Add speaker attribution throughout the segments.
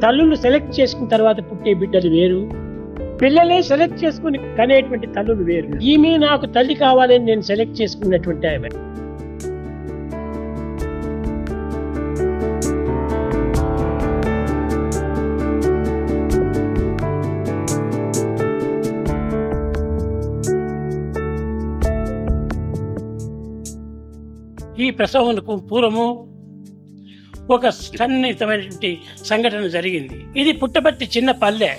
Speaker 1: తల్లులు సెలెక్ట్ చేసుకున్న తర్వాత పుట్టే బిడ్డలు వేరు, పిల్లలే సెలెక్ట్ చేసుకుని కనేటువంటి తల్లులు వేరు. ఈమె నాకు తల్లి కావాలని నేను సెలెక్ట్ చేసుకున్నటువంటి ఆమె. ఈ ప్రసవమునకు పూర్వము ఒక సన్నిహితమైనటువంటి సంఘటన జరిగింది. ఇది పుట్టపర్తి చిన్న పల్లె.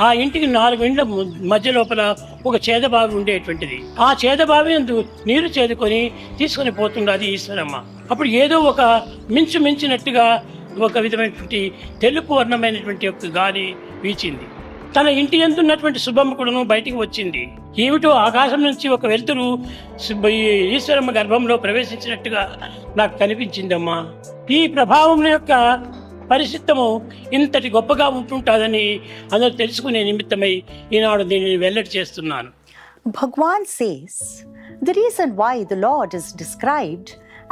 Speaker 1: ఆ ఇంటికి 4 ఇండ్ల మధ్య లోపల ఒక చేదబావి ఉండేటువంటిది. ఆ చేదబావి అందు నీరు చేదుకొని తీసుకొని పోతున్నది ఈశ్వరమ్మ. అప్పుడు ఏదో ఒక మించినట్టుగా ఒక విధమైనటువంటి తెలుపు వర్ణమైనటువంటి ఒక గాలి వీచింది. తన ఇంటి ఎందున్నటువంటి శుభమ్మ కూడాను బయటికి వచ్చింది. ఏమిటో ఆకాశం నుంచి ఒక వెలుతురు ఈశ్వరమ్మ గర్భంలో ప్రవేశించినట్టుగా నాకు కనిపించిందమ్మా. ఈ ప్రభావం యొక్క పరిశుద్ధము ఇంతటి గొప్పగా ఉంటుంటుందని అందరూ తెలుసుకునే నిమిత్తమై ఈనాడు దీనిని వెల్లడి చేస్తున్నాను.
Speaker 2: Bhagawan says, the reason why the Lord is described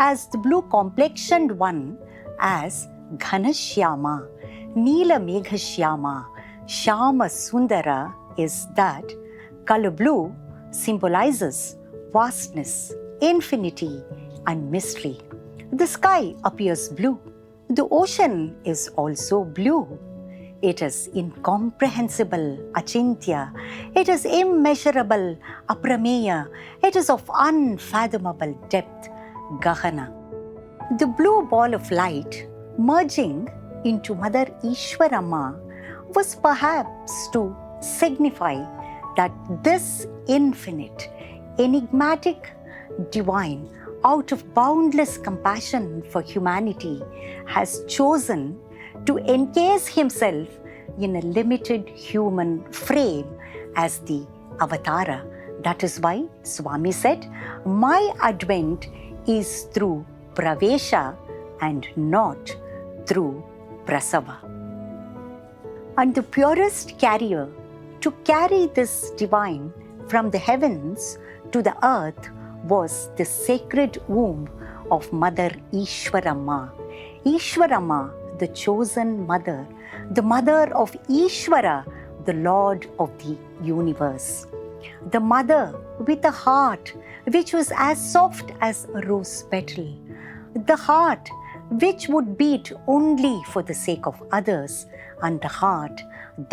Speaker 2: as the blue complexioned one as Ghanashyama, Neela Meghashyama, Shama Sundara is that color blue symbolizes vastness, infinity and mystery. The sky appears blue. The ocean is also blue. It is incomprehensible, achintya. It is immeasurable, aprameya. It is of unfathomable depth, gahana. The blue ball of light merging into Mother Eswaramma was perhaps to signify that this infinite, enigmatic divine, out of boundless compassion for humanity, has chosen to encase himself in a limited human frame as the avatara. That is why Swami said, my advent is through pravesha and not through prasava. And the purest carrier to carry this divine from the heavens to the earth was the sacred womb of Mother Eswaramma. Eswaramma, the chosen mother, the mother of Ishvara, the Lord of the universe. The mother with a heart which was as soft as a rose petal. The heart which would beat only for the sake of others, and the heart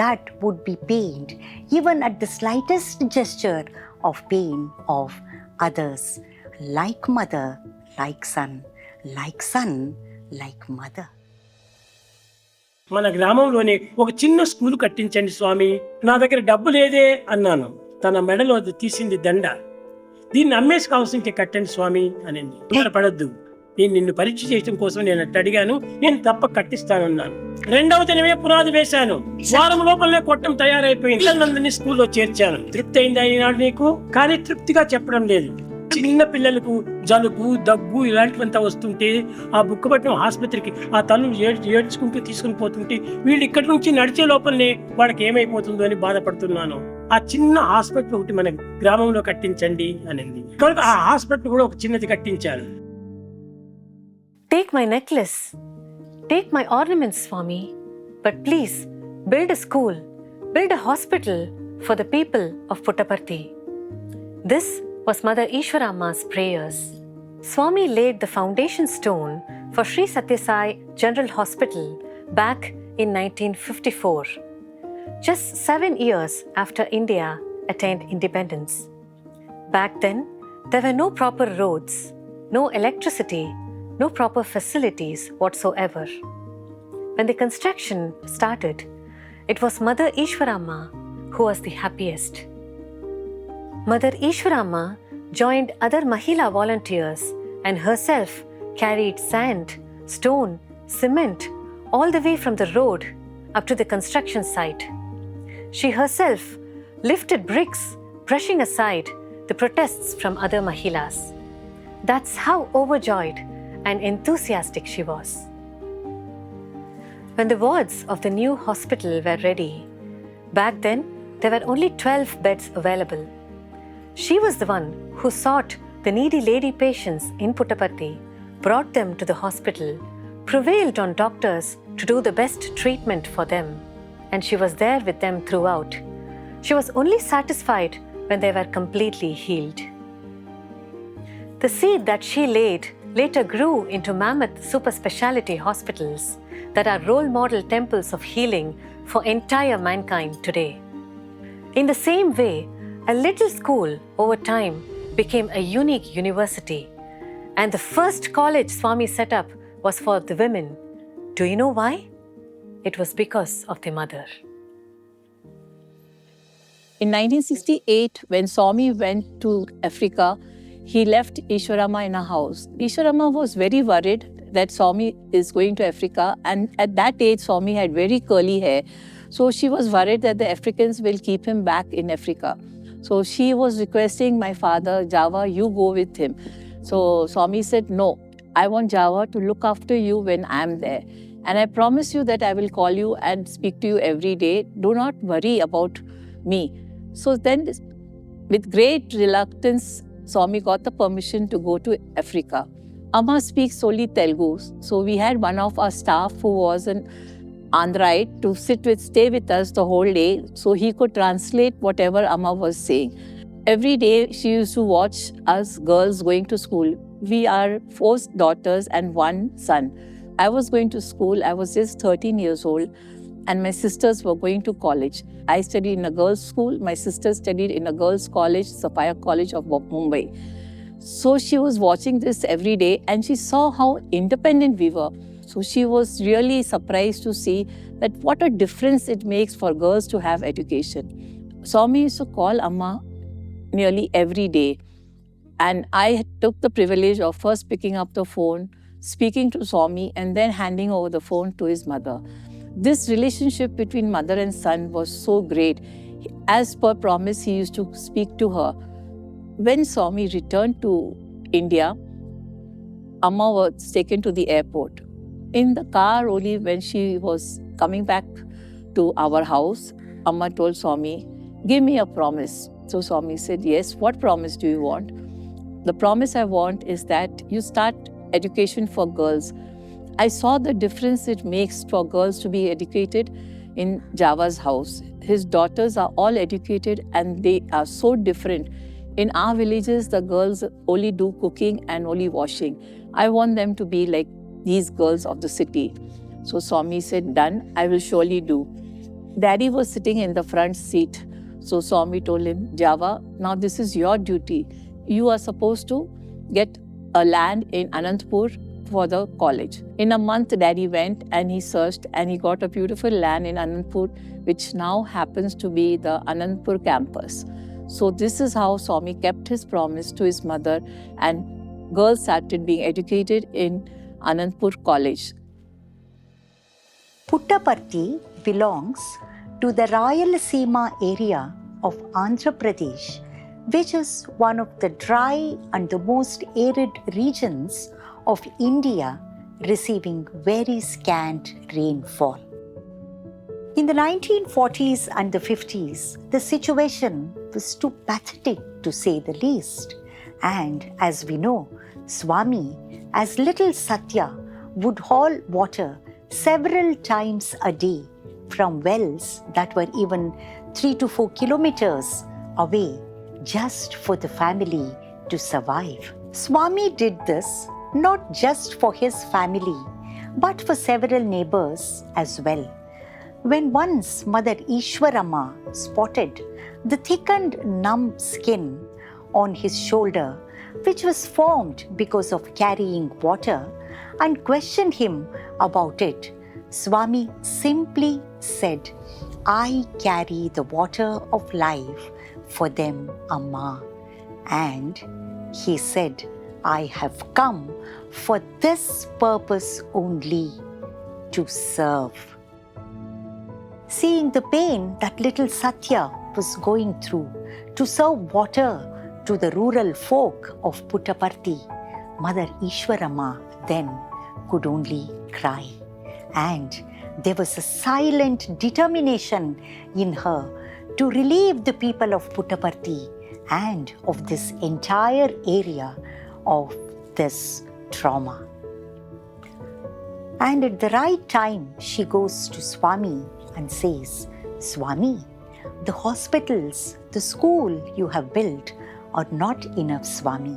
Speaker 2: that would be pained even at the slightest gesture of pain of others. Like mother, like son, like son, like mother.
Speaker 1: మన గ్రామంలోని ఒక చిన్న school కట్టించండి స్వామి, నా దగ్గర డబ్బు లేదే అన్నాను. తన మెడలో అది తీసింది దండ. దీన్ని అమ్మేసి కావాల్సింటే కట్టండి స్వామి అనింది. పడద్దు, నేను నిన్ను పరీక్ష చేయడం కోసం నేను అట్టు అడిగాను, నేను తప్ప కట్టిస్తానన్నాను. 2వ దినమే పునాది వేశాను. వారం లోపలనే కొట్టం తయారైపోయింది. పిల్లలందరినీ స్కూల్లో చేర్చాను. తృప్తి అయిందా ఈనాడు నీకు? కానీ తృప్తిగా చెప్పడం లేదు. చిన్న పిల్లలకు జలుబు, దగ్గు ఇలాంటివంతా వస్తుంటే ఆ బుక్కపట్నం ఆసుపత్రికి ఆ తల్లు ఏడ్చుకుంటూ తీసుకుని పోతుంటే వీళ్ళు ఇక్కడి నుంచి నడిచే లోపలనే వాళ్ళకి ఏమైపోతుందో అని బాధపడుతున్నాను. ఆ చిన్న హాస్పిటల్ ఒకటి మన గ్రామంలో కట్టించండి అనింది. కనుక ఆ హాస్పిటల్ కూడా ఒక చిన్నది కట్టించాను.
Speaker 3: Take my necklace, take my ornaments, Swami, but please build a school, build a hospital for the people of Puttaparthi. This was Mother Eswaramma's prayers. Swami laid the foundation stone for Sri Sathya Sai General Hospital back in 1954, just 7 years after India attained independence. Back then, there were no proper roads, no electricity, no proper facilities whatsoever. When the construction started, it was Mother Eswaramma who was the happiest. Mother Eswaramma joined other Mahila volunteers and herself carried sand, stone, cement all the way from the road up to the construction site. She herself lifted bricks, brushing aside the protests from other Mahilas. That's how overjoyed and enthusiastic she was. When the wards of the new hospital were ready, back then there were only 12 beds available. She was the one who sought the needy lady patients in Puttaparthi, brought them to the hospital, prevailed on doctors to do the best treatment for them, and she was there with them throughout. She was only satisfied when they were completely healed. The seed that she laid later grew into mammoth super specialty hospitals that are role model temples of healing for entire mankind today. In the same way, a little school over time became a unique university, and the first college Swami set up was for the women. Do you know why? It was because of the mother.
Speaker 4: In 1968, when Swami went to Africa, he left Eswaramma in a house. Eswaramma was very worried that Swami is going to Africa, and at that age, Swami had very curly hair. So she was worried that the Africans will keep him back in Africa. So she was requesting my father, Java, you go with him. So Swami said, no, I want Java to look after you when I am there. And I promise you that I will call you and speak to you every day. Do not worry about me. So then, with great reluctance, Swami got the permission to go to Africa. Amma speaks only Telugu. So we had one of our staff who was an Andhraite to stay with us the whole day so he could translate whatever Amma was saying. Every day she used to watch us girls going to school. We are 4 daughters and 1 son. I was going to school, I was just 13 years old, and my sisters were going to college. I studied in a girls' school, my sister studied in a girls' college, Sathya College of Mumbai. So she was watching this every day and she saw how independent we were. So she was really surprised to see that what a difference it makes for girls to have education. Swami used to call Amma nearly every day. And I took the privilege of first picking up the phone, speaking to Swami, and then handing over the phone to his mother. This relationship between mother and son was so great. As per promise, he used to speak to her. When Swami returned to India, Amma was taken to the airport. In the car only, when she was coming back to our house, Amma told Swami, give me a promise. So Swami said, yes, what promise do you want? The promise I want is that you start education for girls. I saw the difference it makes for girls to be educated in Java's house. His daughters are all educated and they are so different. In our villages, the girls only do cooking and only washing. I want them to be like these girls of the city. So Swami said, done, I will surely do. Daddy was sitting in the front seat. So Swami told him, Java, now this is your duty. You are supposed to get a land in Anantapur for the college. In a month, Daddy went and he searched and he got a beautiful land in Anantapur, which now happens to be the Anantapur campus. So this is how Swami kept his promise to his mother, and girls started being educated in Anantapur College.
Speaker 2: Puttaparthi belongs to the Rayalaseema area of Andhra Pradesh, which is one of the dry and the most arid regions of India, receiving very scant rainfall. In the 1940s and the 50s, the situation was too pathetic to say the least. And as we know, Swami, as little Sathya, would haul water several times a day from wells that were even 3 to 4 kilometers away, just for the family to survive. Swami did this not just for his family, but for several neighbors as well. When once Mother Eswaramma spotted the thickened, numb skin on his shoulder, which was formed because of carrying water, and questioned him about it, Swami simply said, I carry the water of life for them, Amma. And he said, I have come for this purpose only, to serve. Seeing the pain that little Sathya was going through to serve water to the rural folk of Puttaparthi, Mother Eswaramma then could only cry. And there was a silent determination in her to relieve the people of Puttaparthi and of this entire area of this trauma. And at the right time, she goes to Swami and says, Swami, the hospitals, the school you have built are not enough, Swami.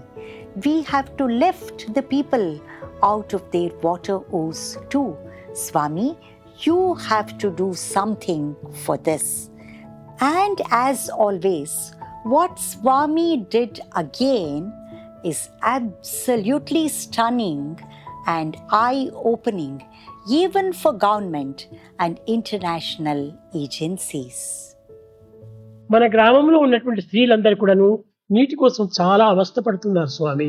Speaker 2: We have to lift the people out of their water woes too. Swami, you have to do something for this. And as always, what Swami did again is absolutely stunning and eye-opening, even for government and international agencies.
Speaker 1: మన గ్రామంలో ఉన్నటువంటి స్త్రీలందరూ కూడాను నీటి కోసం చాలా అవస్థపడుతున్నారు స్వామి.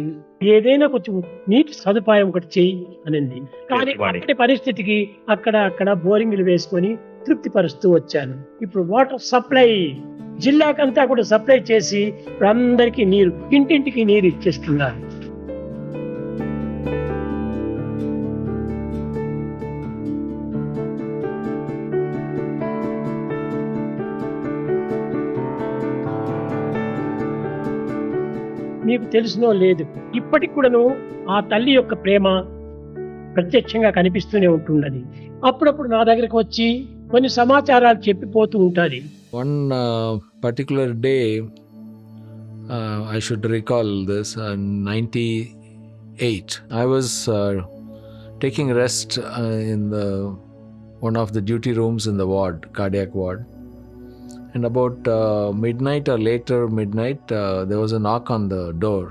Speaker 1: ఏదైనా కొంచెం నీటి సదుపాయం ఒకటి చేయి అనింది. కానీ అప్పటి పరిస్థితికి అక్కడ బోరింగ్లు వేసుకొని తృప్తి పరుస్తూ వచ్చాను. ఇప్పుడు వాటర్ సప్లై జిల్లాకంతా కూడా సప్లై చేసి అందరికీ నీరు, ఇంటింటికి నీరు ఇచ్చేస్తున్నారు. మీకు తెలుసునో లేదు, ఇప్పటికి కూడాను ఆ తల్లి యొక్క ప్రేమ ప్రత్యక్షంగా కనిపిస్తూనే ఉంటున్నది. అప్పుడప్పుడు నా దగ్గరకు వచ్చి కొన్ని సమాచారాలు చెప్పిపోతూ ఉంటుంది.
Speaker 5: One particular day, I should recall this, 98. I was taking rest in one of the duty rooms in the ward, cardiac ward. And about midnight or later midnight, there was a knock on the door.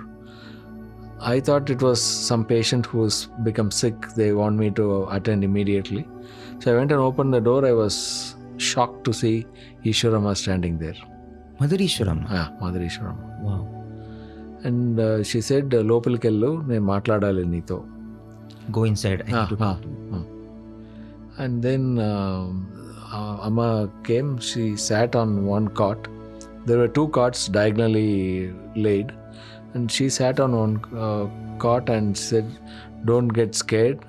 Speaker 5: I thought it was some patient who has become sick. They want me to attend immediately. So I went and opened the door. I was shocked to see Eswaramma standing there.
Speaker 6: Mother Eswaramma?
Speaker 5: Yeah, Mother Eswaramma.
Speaker 6: Wow.
Speaker 5: And she said, "Lopaliki kellu, nenu maatladali neeto."
Speaker 6: Go inside. I need to talk to you.
Speaker 5: And then Amma came. She sat on one cot. There were two cots diagonally laid, and she sat on one cot and said, "Don't get scared.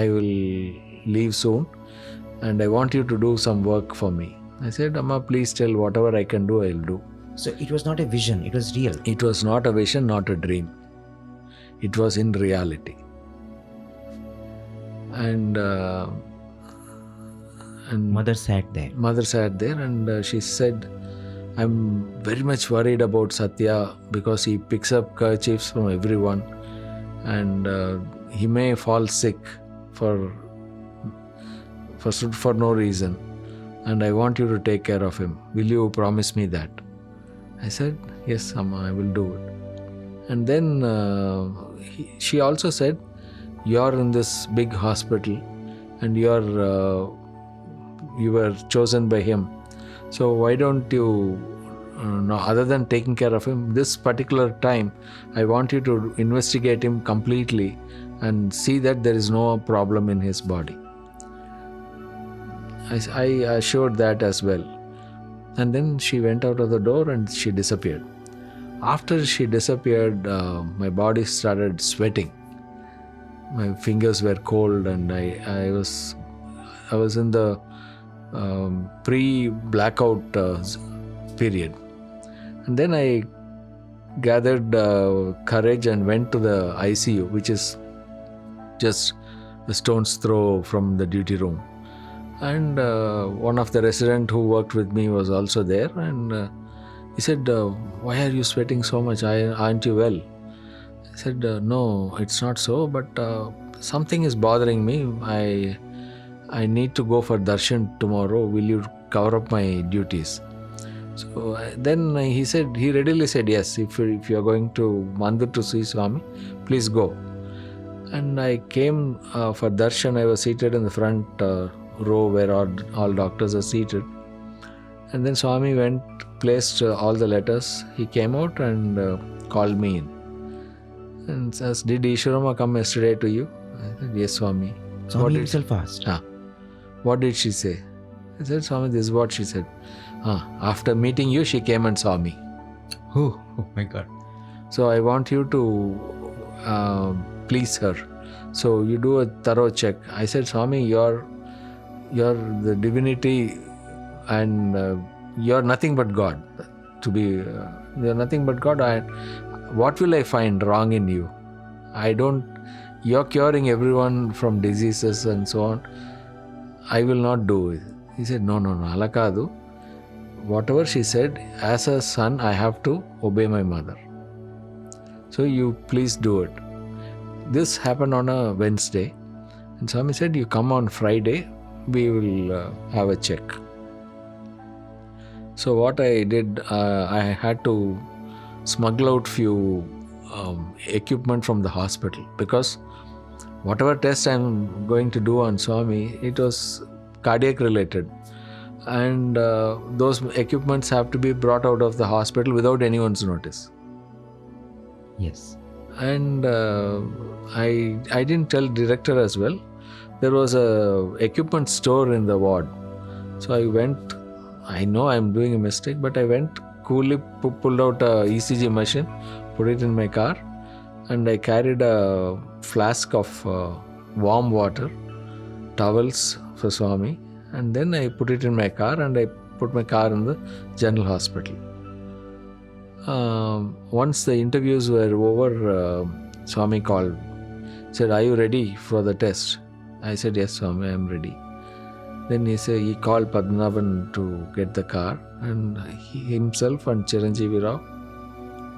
Speaker 5: I will leave soon, and I want you to do some work for me." I said, "Amma, please tell, whatever I can do, I'll do."
Speaker 6: So it was not a vision, it was real.
Speaker 5: It was not a vision, not a dream. It was in reality. And
Speaker 6: Mother sat there.
Speaker 5: Mother sat there and she said, "I'm very much worried about Sathya because he picks up kerchiefs from everyone and he may fall sick for no reason, and I want you to take care of him. Will you promise me that?" I said, "Yes, Amma, I will do it." And then she also said, "You're in this big hospital and you were chosen by him. So why don't you, other than taking care of him, this particular time, I want you to investigate him completely and see that there is no problem in his body." I assured that as well. And then she went out of the door and she disappeared. After she disappeared, my body started sweating. My fingers were cold and I was in the pre-blackout period. And then I gathered courage and went to the ICU, which is just a stone's throw from the duty room. And one of the residents who worked with me was also there, and he said, "Why are you sweating so much? Aren't you well?" I said, "No, it's not so, but something is bothering me. I need to go for darshan tomorrow. Will you cover up my duties?" So then he readily said, "Yes, if you are going to Mandir to see Swami, please go." And I came for darshan. I was seated in the front row where all doctors are seated. And then Swami placed all the letters. He came out and called me in and says, "Did Eswaramma come yesterday to you?" I said, "Yes, Swami."
Speaker 6: Swami himself asked.
Speaker 5: What did she say? I said, "Swami, this is what she said. After meeting you, she came and saw me."
Speaker 6: Oh my God.
Speaker 5: So I want you to please her. So you do a thorough check. I said, "Swami, you're the divinity and you're nothing but God. You're nothing but God. What will I find wrong in you? you're curing everyone from diseases and so on. I will not do it. He said, no, ala kaadu. Whatever she said, as a son, I have to obey my mother. So you please do it. This happened on a Wednesday. And Swami said, you come on Friday, we will have a check. So what I did, I had to smuggle out few equipment from the hospital, because whatever test I'm going to do on Swami, it was cardiac related. And those equipments have to be brought out of the hospital without anyone's notice.
Speaker 6: Yes.
Speaker 5: And I didn't tell director as well. There was a equipment store in the ward. So I went, I know I'm doing a mistake, but I went coolly, pulled out a ECG machine, put it in my car, and I carried a flask of warm water, towels for Swami, and then I put it in my car and I put my car in the general hospital. Once the interviews were over, Swami called, said, are you ready for the test? I said, yes, Swami, I am ready. Then he called Padmanabhan to get the car, and he himself and Chiranjeevi Rao,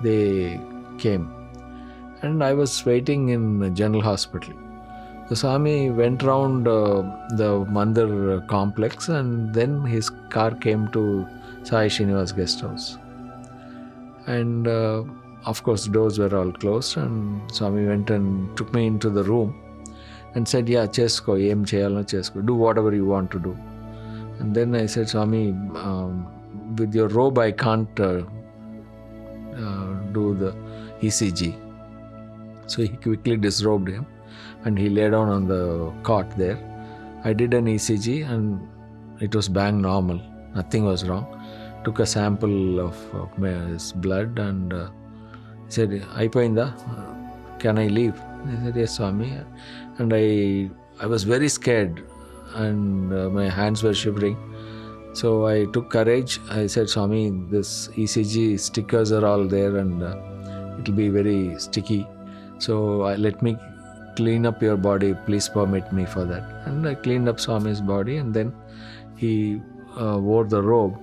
Speaker 5: they came. And I was waiting in the general hospital. So Swami went round the Mandir complex, and then his car came to Sai Srinivas guest house. And of course, doors were all closed, and Swami went and took me into the room and said, yeah, chesko, em cheyalno chesko, do whatever you want to do. And then I said, Swami, with your robe I can't do the ECG. So he quickly disrobed him and he lay down on the cot there. I did an ECG and it was bang normal, nothing was wrong. Took a sample of his blood and he said, Aipoinda, can I leave? I said, yes, Swami. And I was very scared and my hands were shivering. So I took courage. I said, Swami, this ECG stickers are all there and it will be very sticky. So let me clean up your body. Please permit me for that. And I cleaned up Swami's body, and then he wore the robe.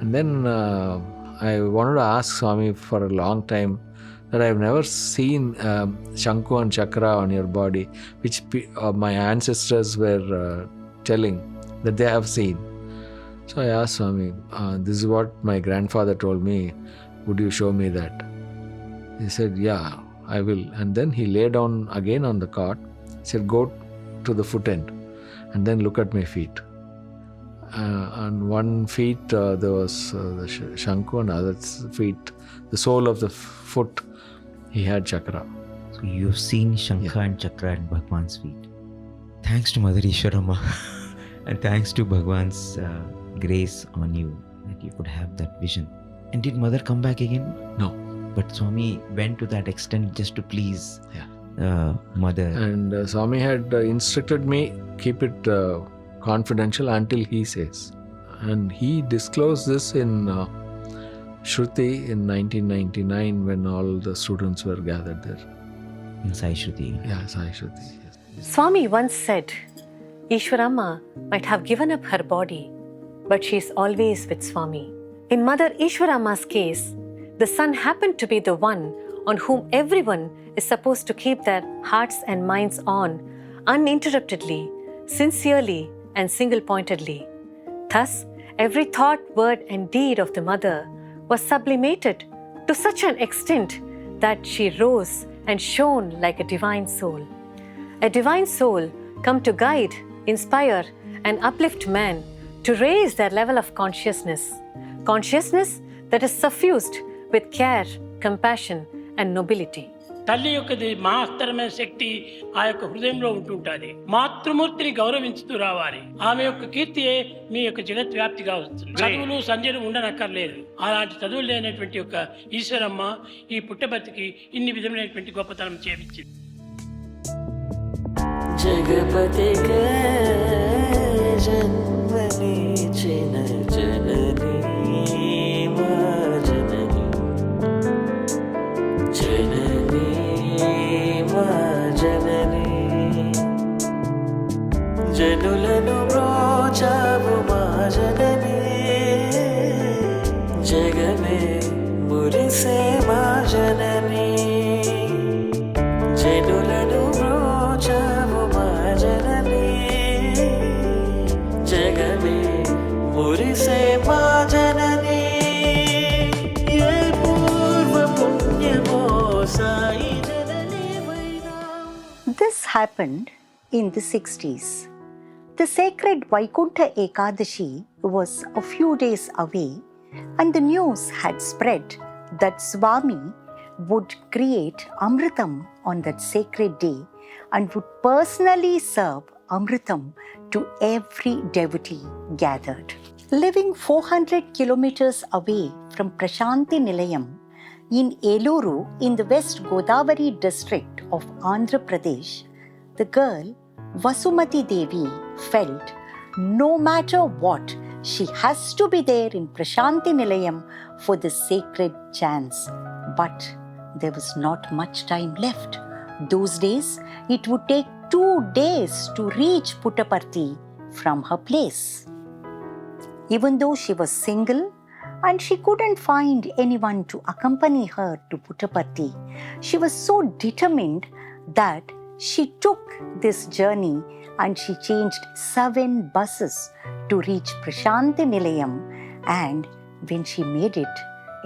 Speaker 5: And then I wanted to ask Swami for a long time that I've never seen Shanku and Chakra on your body, which my ancestors were telling that they have seen. So I asked Swami, this is what my grandfather told me, would you show me that? He said, yeah, I will. And then he lay down again on the cot. He said, go to the foot end and then look at my feet. On one feet there was the Shanku, and other feet, the sole of the foot, he had Chakra.
Speaker 6: So you've seen Shankha and Chakra at Bhagwan's feet. Thanks to Mother Eswaramma and thanks to Bhagwan's grace on you that you could have that vision. And did Mother come back again?
Speaker 5: No.
Speaker 6: But Swami went to that extent just to please Mother. And
Speaker 5: Swami had instructed me, keep it confidential until he says. And he disclosed this in Shruti in 1999 when all the students were gathered there.
Speaker 6: In Sai Shruti.
Speaker 5: Yeah, Sai Shruti. Yes.
Speaker 3: Swami once said, Eswaramma might have given up her body, but she is always with Swami. In Mother Eswaramma's case, the son happened to be the one on whom everyone is supposed to keep their hearts and minds on, uninterruptedly, sincerely, and single-pointedly. Thus, every thought, word, and deed of the mother was sublimated to such an extent that she rose and shone like a divine soul. A divine soul come to guide, inspire, and uplift man to raise their level of consciousness that is suffused with care, compassion, and nobility.
Speaker 1: తల్లి యొక్కది మహత్తరమైన శక్తి ఆ యొక్క హృదయంలో ఉంటుంటుంది. మాతృమూర్తిని గౌరవించుతూ రావాలి. ఆమె యొక్క కీర్తియే మీ యొక్క జగత్ వ్యాప్తిగా వస్తుంది. చదువులు సంధ్యలు ఉండనక్కర్లేదు. అలాంటి చదువులు లేనటువంటి యొక్క ఈశ్వరమ్మ ఈ పుట్టపర్తికి ఇన్ని విధమైనటువంటి గొప్పతనం చేయించింది.
Speaker 7: జగపతికే జన్మనిచ్చిన జననీ మా జననీ, జననీ మా జననీ. జనులను బ్రోచావు మా జనని జగమే మురిసే మా జనని జనులను బ్రోచావు మా జనని జగమే మురిసే మా జనని ఏ పూర్వ పుణ్యమో సాయి జనని వైనా.
Speaker 2: This happened in the 60s. The sacred Vaikuntha Ekadashi was a few days away, and the news had spread that Swami would create Amritam on that sacred day and would personally serve Amritam to every devotee gathered. Living 400 kilometers away from Prasanthi Nilayam in Eluru in the West Godavari district of Andhra Pradesh, the girl Vasumati Devi felt no matter what, she has to be there in Prasanthi Nilayam for the sacred chants. But there was not much time left. Those days, it would take 2 days to reach Puttaparthi from her place. Even though she was single and she couldn't find anyone to accompany her to Puttaparthi, she was so determined that she took this journey and she changed 7 buses to reach Prasanthi Nilayam, and when she made it,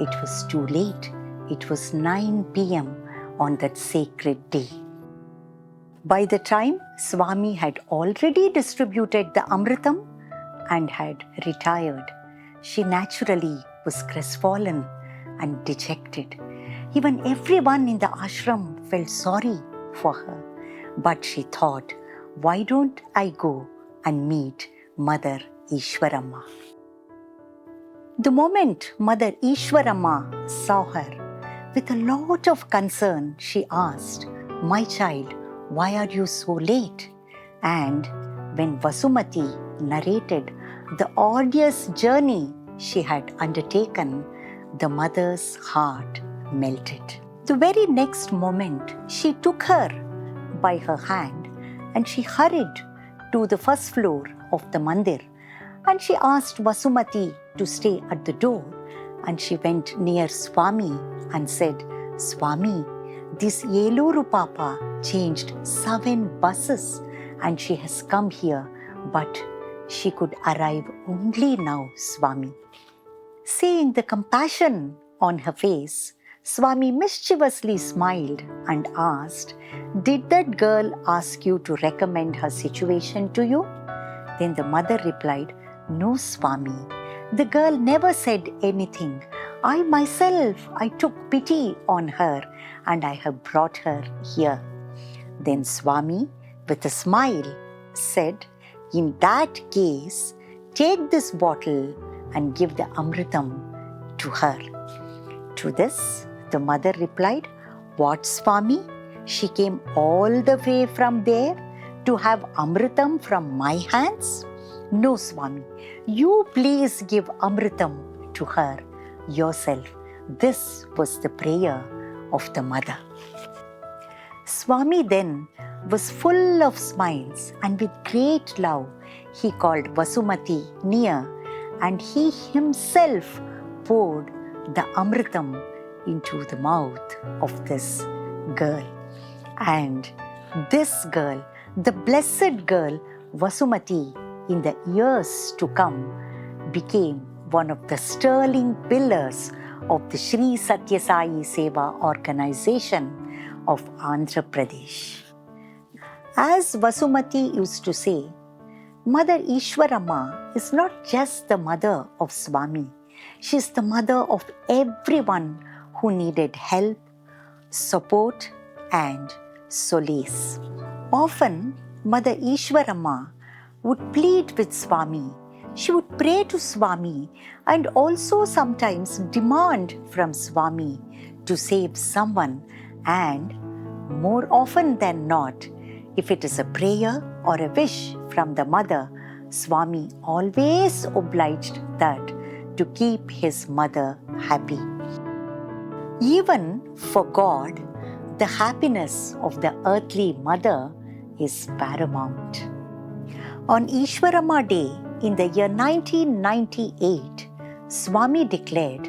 Speaker 2: it was too late. It was 9 p.m. on that sacred day. By the time Swami had already distributed the Amritam and had retired, she naturally was crestfallen and dejected. Even everyone in the ashram felt sorry for her. But she thought, why don't I go and meet Mother Eswaramma? The moment Mother Eswaramma saw her, with a lot of concern, she asked, "My child, why are you so late?" And when Vasumati narrated the arduous journey she had undertaken, the mother's heart melted. The very next moment, she took her by her hand and she hurried to the first floor of the mandir, and she asked Vasumati to stay at the door, and she went near Swami and said, "Swami, this Eluru Papa changed 7 buses and she has come here, but she could arrive only now, Swami." Seeing the compassion on her face, Swami mischievously smiled and asked, "Did that girl ask you to recommend her situation to you?" Then the mother replied, "No, Swami. The girl never said anything. I myself took pity on her and I have brought her here." Then Swami, with a smile, said, "In that case, take this bottle and give the Amritam to her." To this, the mother replied, "What, Swami? She came all the way from there to have Amritam from my hands? No, Swami. You please give Amritam to her yourself." This was the prayer of the mother. Swami then was full of smiles, and with great love, he called Vasumati near, and he himself poured the Amritam into the mouth of this girl. And this girl, the blessed girl Vasumati, in the years to come, became one of the sterling pillars of the Sri Sathya Sai Seva organization of Andhra Pradesh. As Vasumati used to say, Mother Eswaramma is not just the mother of Swami. She is the mother of everyone who needed help, support, and solace. Often, Mother Eswaramma would plead with Swami. She would pray to Swami and also sometimes demand from Swami to save someone, and more often than not, if it is a prayer or a wish from the mother, Swami always obliged that to keep his mother happy. Even for God, the happiness of the earthly mother is paramount. On Eswaramma Day in the year 1998, Swami declared,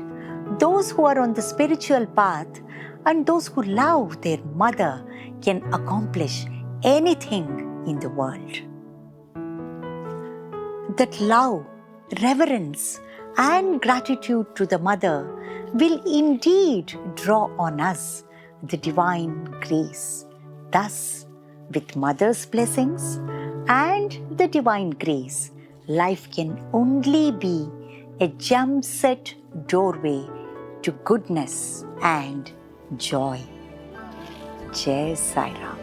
Speaker 2: those who are on the spiritual path and those who love their mother can accomplish anything in the world. That love, reverence, and gratitude to the mother will indeed draw on us the divine grace. Thus, with mother's blessings and the divine grace, life can only be a gem-set doorway to goodness and joy. Jai Sai Ram.